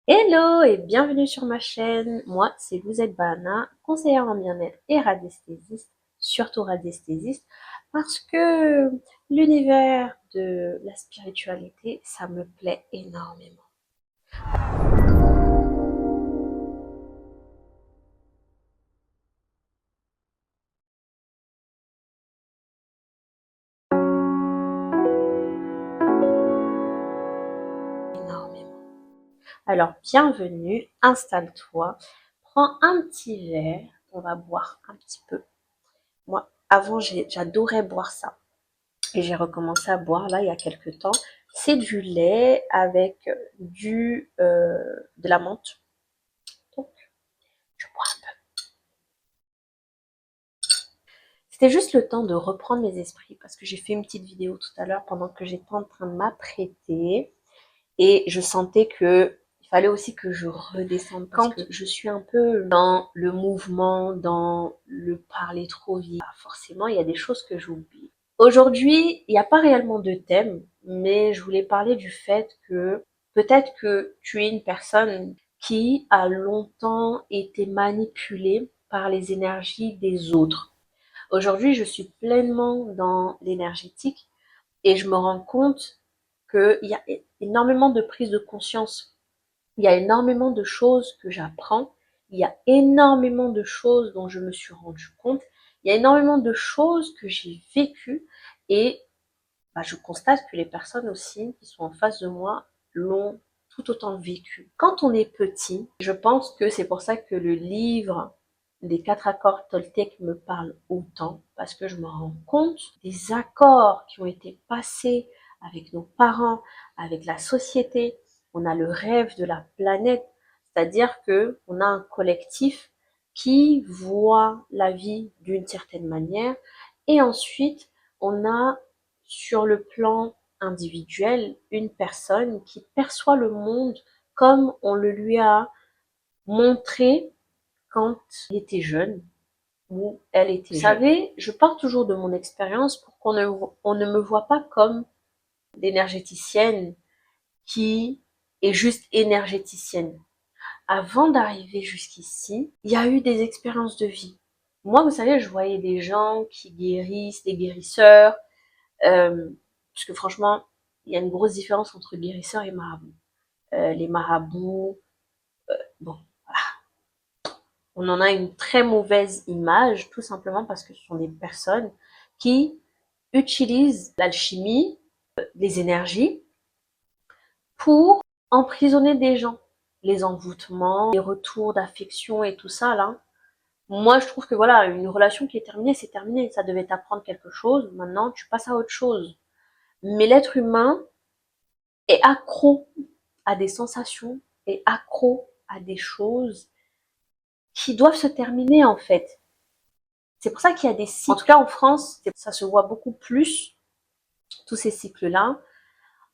Hello et bienvenue sur ma chaîne. Moi, c'est Louzette Bana, conseillère en bien-être et radiesthésiste, surtout radiesthésiste, parce que l'univers de la spiritualité, ça me plaît énormément. Énormément. Alors, bienvenue, installe-toi, prends un petit verre, on va boire un petit peu. Moi, avant, j'adorais boire ça. Et j'ai recommencé à boire là il y a quelques temps. C'est du lait avec de la menthe. Donc, je bois un peu. C'était juste le temps de reprendre mes esprits parce que j'ai fait une petite vidéo tout à l'heure pendant que j'étais en train de m'apprêter et je sentais que il fallait aussi que je redescende parce que je suis un peu dans le mouvement, dans le parler trop vite. Forcément, il y a des choses que j'oublie. Aujourd'hui, il n'y a pas réellement de thème, mais je voulais parler du fait que peut-être que tu es une personne qui a longtemps été manipulée par les énergies des autres. Aujourd'hui, je suis pleinement dans l'énergétique et je me rends compte qu'il y a énormément de prise de conscience. Il y a énormément de choses que j'apprends. Il y a énormément de choses dont je me suis rendu compte. Il y a énormément de choses que j'ai vécues et je constate que les personnes aussi qui sont en face de moi l'ont tout autant vécu. Quand on est petit, je pense que c'est pour ça que le livre des 4 accords Toltec me parle autant, parce que je me rends compte des accords qui ont été passés avec nos parents, avec la société. On a le rêve de la planète, c'est-à-dire que on a un collectif qui voit la vie d'une certaine manière, et ensuite on a sur le plan individuel une personne qui perçoit le monde comme on le lui a montré quand il était jeune ou elle était jeune. Vous savez, je pars toujours de mon expérience pour on ne me voit pas comme l'énergéticienne qui est juste énergéticienne. Avant d'arriver jusqu'ici, il y a eu des expériences de vie. Moi, vous savez, je voyais des gens qui guérissent, des guérisseurs, parce que franchement, il y a une grosse différence entre guérisseurs et marabouts. Les marabouts, bon, on en a une très mauvaise image, tout simplement parce que ce sont des personnes qui utilisent l'alchimie, les énergies, pour emprisonner des gens. Les envoûtements, les retours d'affection et tout ça, là. Moi, je trouve que voilà, une relation qui est terminée, c'est terminé. Ça devait t'apprendre quelque chose. Maintenant, tu passes à autre chose. Mais l'être humain est accro à des sensations, est accro à des choses qui doivent se terminer en fait. C'est pour ça qu'il y a des cycles. En tout cas en France, ça se voit beaucoup plus, tous ces cycles-là.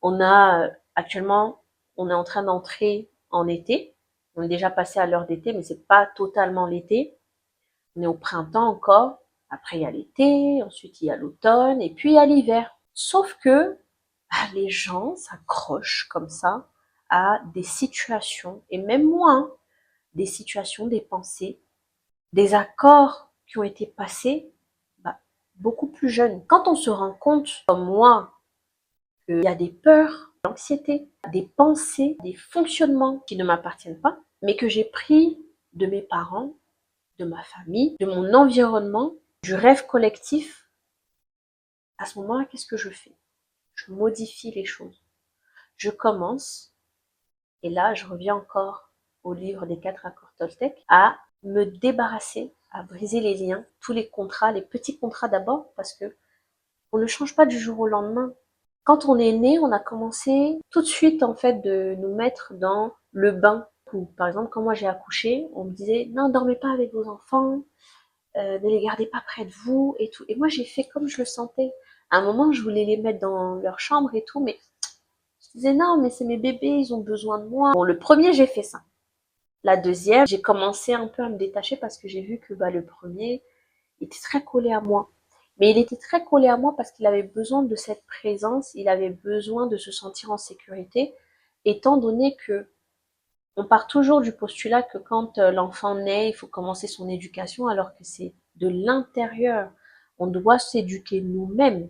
On a actuellement, on est en train d'entrer en été. On est déjà passé à l'heure d'été, mais c'est pas totalement l'été. On est au printemps encore. Après, il y a l'été, ensuite il y a l'automne, et puis il y a l'hiver. Sauf que les gens s'accrochent comme ça à des situations, et même moi, hein, des situations, des pensées, des accords qui ont été passés beaucoup plus jeunes. Quand on se rend compte, comme moi, qu'il y a des peurs, l'anxiété, des pensées, des fonctionnements qui ne m'appartiennent pas, mais que j'ai pris de mes parents, de ma famille, de mon environnement, du rêve collectif, à ce moment-là, qu'est-ce que je fais? Je modifie les choses. Je commence, et là, je reviens encore au livre des 4 accords Toltec, à me débarrasser, à briser les liens, tous les contrats, les petits contrats d'abord, parce que on ne change pas du jour au lendemain. Quand on est né, on a commencé tout de suite en fait de nous mettre dans le bain. Par exemple, quand moi j'ai accouché, on me disait non, dormez pas avec vos enfants, ne les gardez pas près de vous et tout. Et moi j'ai fait comme je le sentais. À un moment, je voulais les mettre dans leur chambre et tout, mais je disais non, mais c'est mes bébés, ils ont besoin de moi. Bon, le premier, j'ai fait ça. La deuxième, j'ai commencé un peu à me détacher parce que j'ai vu que le premier était très collé à moi. Mais il était très collé à moi parce qu'il avait besoin de cette présence, il avait besoin de se sentir en sécurité, étant donné que On part toujours du postulat que quand l'enfant naît, il faut commencer son éducation, alors que c'est de l'intérieur. On doit s'éduquer nous-mêmes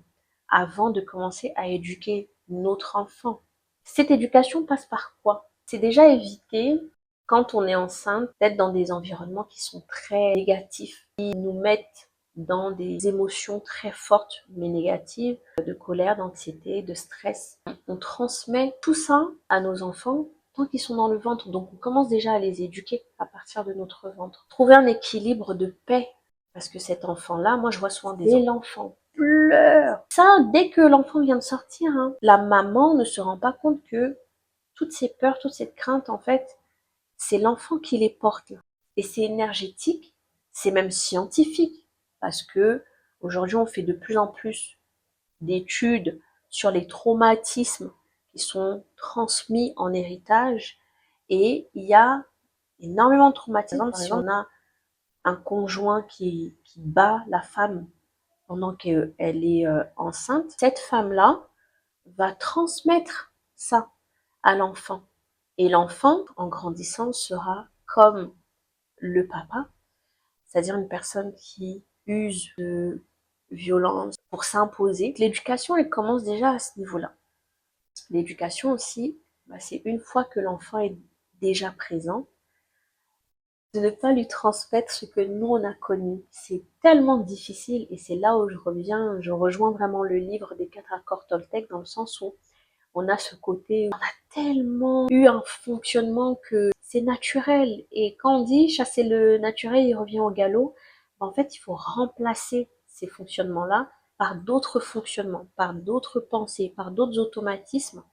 avant de commencer à éduquer notre enfant. Cette éducation passe par quoi? C'est déjà éviter, quand on est enceinte, d'être dans des environnements qui sont très négatifs, qui nous mettent dans des émotions très fortes mais négatives, de colère, d'anxiété, de stress. On transmet tout ça à nos enfants tant qu'ils sont dans le ventre. Donc on commence déjà à les éduquer à partir de notre ventre. Trouver un équilibre de paix. Parce que cet enfant-là, moi je vois souvent des l'enfant pleure. Ça, dès que l'enfant vient de sortir, hein, la maman ne se rend pas compte que toutes ces peurs, toute cette crainte, en fait, c'est l'enfant qui les porte. Et c'est énergétique, c'est même scientifique. Parce que aujourd'hui, on fait de plus en plus d'études sur les traumatismes qui sont transmis en héritage. Et il y a énormément de traumatismes. Par exemple, si on a un conjoint qui bat la femme pendant qu'elle est enceinte, cette femme-là va transmettre ça à l'enfant. Et l'enfant, en grandissant, sera comme le papa, c'est-à-dire une personne qui use de violence pour s'imposer. L'éducation, elle commence déjà à ce niveau-là. L'éducation aussi, c'est une fois que l'enfant est déjà présent, de ne pas lui transmettre ce que nous on a connu. C'est tellement difficile et c'est là où je rejoins vraiment le livre des 4 accords Toltec dans le sens où on a ce côté, on a tellement eu un fonctionnement que c'est naturel. Et quand on dit chasser le naturel, il revient au galop, en fait, il faut remplacer ces fonctionnements-là par d'autres fonctionnements, par d'autres pensées, par d'autres automatismes,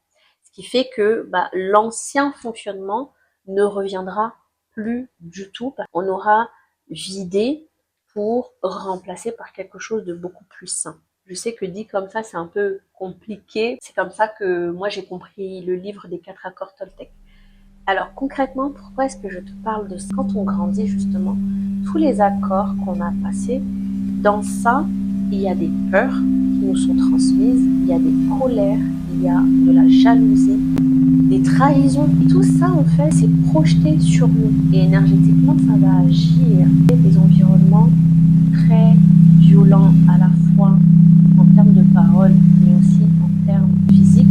ce qui fait que l'ancien fonctionnement ne reviendra plus du tout. On aura vidé pour remplacer par quelque chose de beaucoup plus sain. Je sais que dit comme ça, c'est un peu compliqué. C'est comme ça que moi j'ai compris le livre des 4 accords Toltec. Alors concrètement, pourquoi est-ce que je te parle de ça? Quand on grandit justement, tous les accords qu'on a passés, dans ça, il y a des peurs qui nous sont transmises, il y a des colères, il y a de la jalousie, des trahisons. Et tout ça, en fait, c'est projeté sur nous. Et énergétiquement, ça va agir. Des environnements très violents à la fois en termes de parole, mais aussi en termes physiques.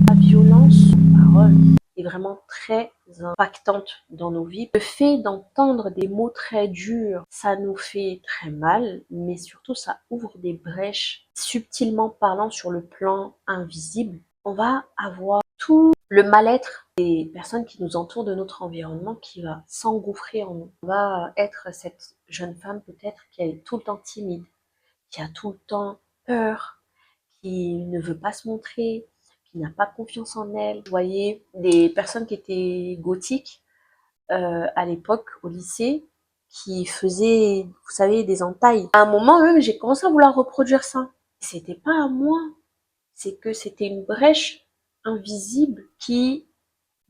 La violence de parole est vraiment très impactante dans nos vies. Le fait d'entendre des mots très durs, ça nous fait très mal, mais surtout ça ouvre des brèches subtilement parlant sur le plan invisible. On va avoir tout le mal-être des personnes qui nous entourent de notre environnement qui va s'engouffrer en nous. On va être cette jeune femme peut-être qui est tout le temps timide, qui a tout le temps peur, qui ne veut pas se montrer, qui n'a pas confiance en elle. Vous voyez, des personnes qui étaient gothiques à l'époque au lycée, qui faisaient, vous savez, des entailles. À un moment même, j'ai commencé à vouloir reproduire ça. C'était pas à moi, c'est que c'était une brèche invisible qui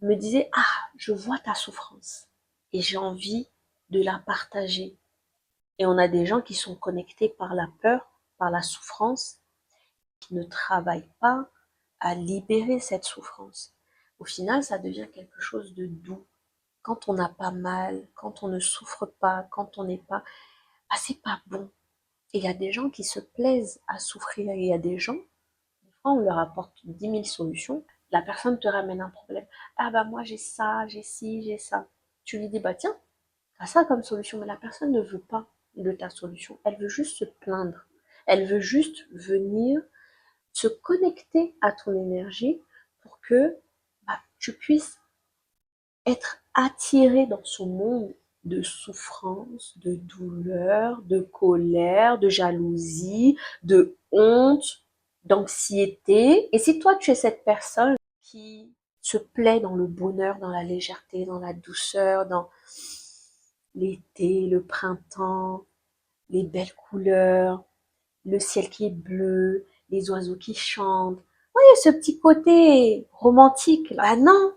me disait, ah, je vois ta souffrance et j'ai envie de la partager. Et on a des gens qui sont connectés par la peur, par la souffrance, qui ne travaillent pas à libérer cette souffrance. Au final, ça devient quelque chose de doux. Quand on n'a pas mal, quand on ne souffre pas, quand on n'est pas, c'est pas bon. Et il y a des gens qui se plaisent à souffrir. Et il y a des gens, des fois, on leur apporte 10 000 solutions. La personne te ramène un problème. Ah moi j'ai ça, j'ai ci, j'ai ça. Tu lui dis, tiens, t'as ça comme solution. Mais la personne ne veut pas de ta solution. Elle veut juste se plaindre. Elle veut juste venir se connecter à ton énergie pour que tu puisses être attiré dans son monde de souffrance, de douleur, de colère, de jalousie, de honte, d'anxiété. Et si toi tu es cette personne qui se plaît dans le bonheur, dans la légèreté, dans la douceur, dans l'été, le printemps, les belles couleurs, le ciel qui est bleu, les oiseaux qui chantent. Oui, ce petit côté romantique. Non,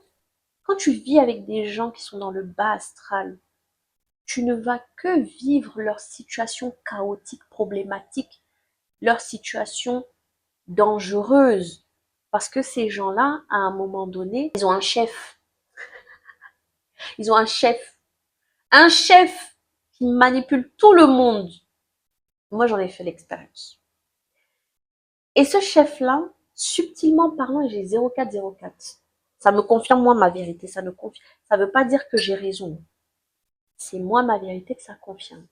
quand tu vis avec des gens qui sont dans le bas astral, tu ne vas que vivre leur situation chaotique, problématique, leur situation dangereuse. Parce que ces gens-là, à un moment donné, ils ont un chef. ils ont un chef qui manipule tout le monde. Moi, j'en ai fait l'expérience. Et ce chef-là, subtilement parlant, j'ai 0404. Ça me confirme, moi, ma vérité. Ça veut pas dire que j'ai raison. C'est moi, ma vérité, que ça confirme.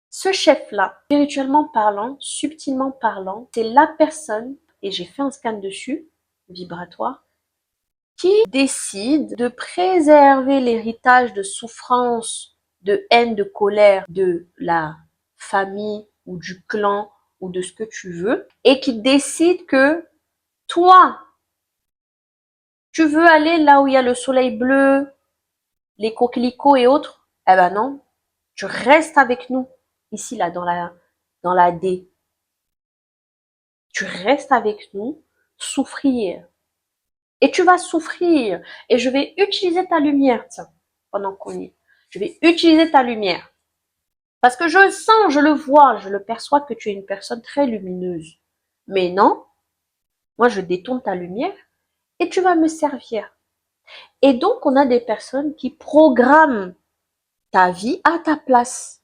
Ce chef-là, spirituellement parlant, subtilement parlant, c'est la personne, et j'ai fait un scan dessus, vibratoire, qui décide de préserver l'héritage de souffrance, de haine, de colère de la famille ou du clan ou de ce que tu veux, et qui décide que toi, tu veux aller là où il y a le soleil bleu, les coquelicots et autres, eh ben non, tu restes avec nous, ici là, dans la D. Tu restes avec nous, souffrir. Et tu vas souffrir. Et je vais utiliser ta lumière, tiens, pendant qu'on y est. Je vais utiliser ta lumière. Parce que je sens, je le vois, je le perçois que tu es une personne très lumineuse. Mais non, moi je détourne ta lumière et tu vas me servir. Et donc on a des personnes qui programment ta vie à ta place.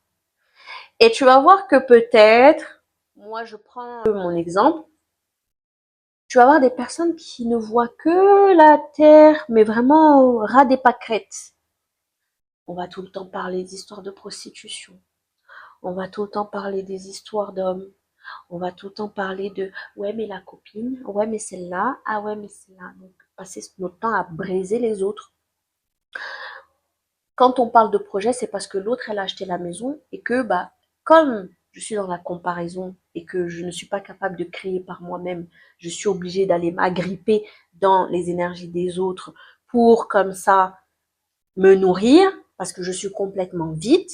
Et tu vas voir que peut-être, moi je prends mon exemple, tu vas avoir des personnes qui ne voient que la terre, mais vraiment au ras des pâquerettes. On va tout le temps parler des histoires de prostitution. On va tout le temps parler des histoires d'hommes. On va tout le temps parler de ouais mais la copine, ouais mais celle-là, ah ouais mais celle-là. Donc passer notre temps à briser les autres. Quand on parle de projet, c'est parce que l'autre elle a acheté la maison et que bah comme je suis dans la comparaison et que je ne suis pas capable de créer par moi-même, je suis obligée d'aller m'agripper dans les énergies des autres pour comme ça me nourrir parce que je suis complètement vide.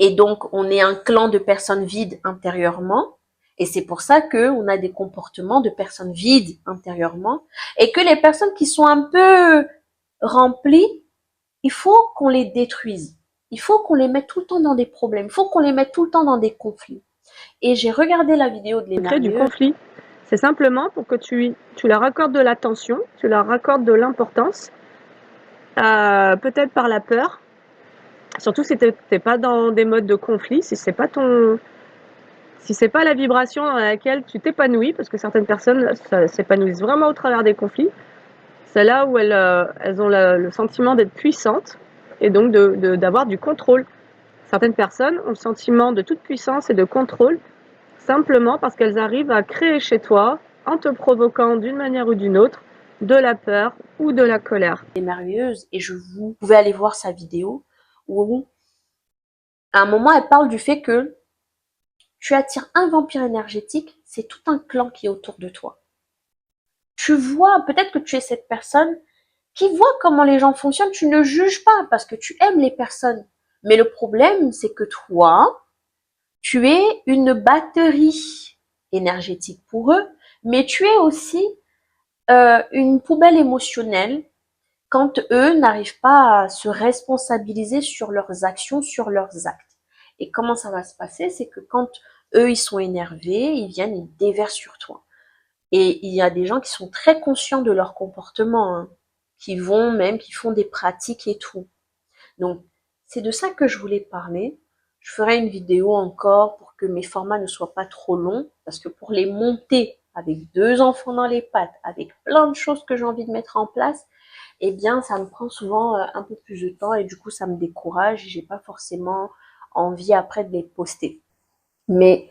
Et donc, on est un clan de personnes vides intérieurement. Et c'est pour ça que on a des comportements de personnes vides intérieurement. Et que les personnes qui sont un peu remplies, il faut qu'on les détruise. Il faut qu'on les mette tout le temps dans des problèmes. Il faut qu'on les mette tout le temps dans des conflits. Et j'ai regardé la vidéo de Crée du l'émerveilleuse. conflit. C'est simplement pour que tu leur accordes de l'attention, tu leur accordes de l'importance, peut-être par la peur. Surtout si t'es pas dans des modes de conflit, si c'est pas la vibration dans laquelle tu t'épanouis, parce que certaines personnes s'épanouissent vraiment au travers des conflits. C'est là où elles ont le sentiment d'être puissantes et donc d'avoir du contrôle. Certaines personnes ont le sentiment de toute puissance et de contrôle simplement parce qu'elles arrivent à créer chez toi, en te provoquant d'une manière ou d'une autre, de la peur ou de la colère. Merveilleuse, et vous pouvez aller voir sa vidéo où à un moment elle parle du fait que tu attires un vampire énergétique, c'est tout un clan qui est autour de toi. Tu vois, peut-être que tu es cette personne qui voit comment les gens fonctionnent, tu ne juges pas parce que tu aimes les personnes. Mais le problème, c'est que toi, tu es une batterie énergétique pour eux, mais tu es aussi une poubelle émotionnelle quand eux n'arrivent pas à se responsabiliser sur leurs actions, sur leurs actes. Et comment ça va se passer? C'est que quand eux, ils sont énervés, ils viennent, ils déversent sur toi. Et il y a des gens qui sont très conscients de leur comportement, hein, qui font des pratiques et tout. Donc, c'est de ça que je voulais parler. Je ferai une vidéo encore pour que mes formats ne soient pas trop longs, parce que pour les monter avec 2 enfants dans les pattes, avec plein de choses que j'ai envie de mettre en place, eh bien, ça me prend souvent un peu plus de temps et du coup, ça me décourage et j'ai pas forcément envie après de les poster. Mais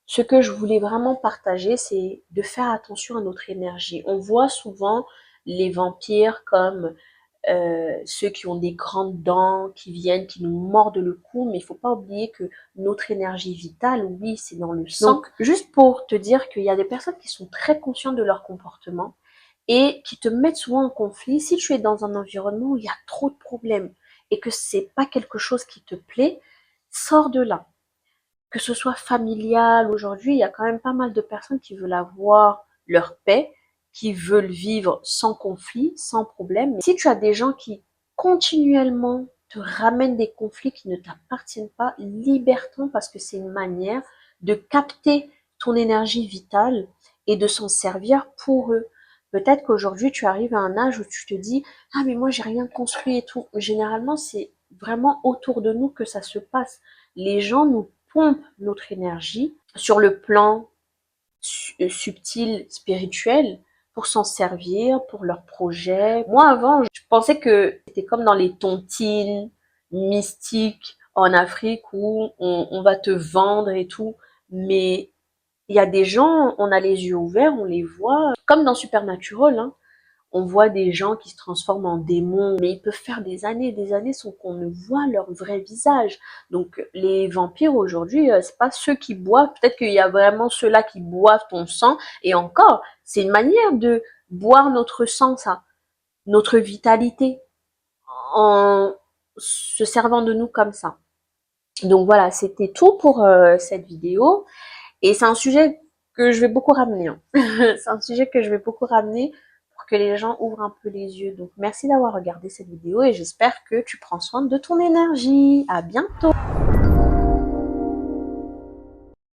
ce que je voulais vraiment partager, c'est de faire attention à notre énergie. On voit souvent les vampires comme ceux qui ont des grandes dents, qui viennent, qui nous mordent le cou, mais il faut pas oublier que notre énergie vitale, oui, c'est dans le sang. Donc, juste pour te dire qu'il y a des personnes qui sont très conscientes de leur comportement et qui te mettent souvent en conflit. Si tu es dans un environnement où il y a trop de problèmes et que c'est pas quelque chose qui te plaît, sors de là. Que ce soit familial, aujourd'hui, il y a quand même pas mal de personnes qui veulent avoir leur paix, qui veulent vivre sans conflit, sans problème. Mais si tu as des gens qui continuellement te ramènent des conflits qui ne t'appartiennent pas, libère-toi parce que c'est une manière de capter ton énergie vitale et de s'en servir pour eux. Peut-être qu'aujourd'hui, tu arrives à un âge où tu te dis, ah, mais moi, j'ai rien construit et tout. Généralement, c'est vraiment autour de nous que ça se passe. Les gens nous pompent notre énergie sur le plan subtil, spirituel, pour s'en servir, pour leurs projets. Moi, avant, je pensais que c'était comme dans les tontines mystiques en Afrique où on va te vendre et tout. Mais il y a des gens, on a les yeux ouverts, on les voit, comme dans Supernatural, hein. On voit des gens qui se transforment en démons, mais ils peuvent faire des années sans qu'on ne voit leur vrai visage. Donc les vampires aujourd'hui, c'est pas ceux qui boivent, peut-être qu'il y a vraiment ceux-là qui boivent ton sang, et encore, c'est une manière de boire notre sang, ça, notre vitalité, en se servant de nous comme ça. Donc voilà, c'était tout pour cette vidéo. Et c'est un sujet que je vais beaucoup ramener, hein. C'est un sujet que je vais beaucoup ramener pour que les gens ouvrent un peu les yeux. Donc merci d'avoir regardé cette vidéo et j'espère que tu prends soin de ton énergie. À bientôt!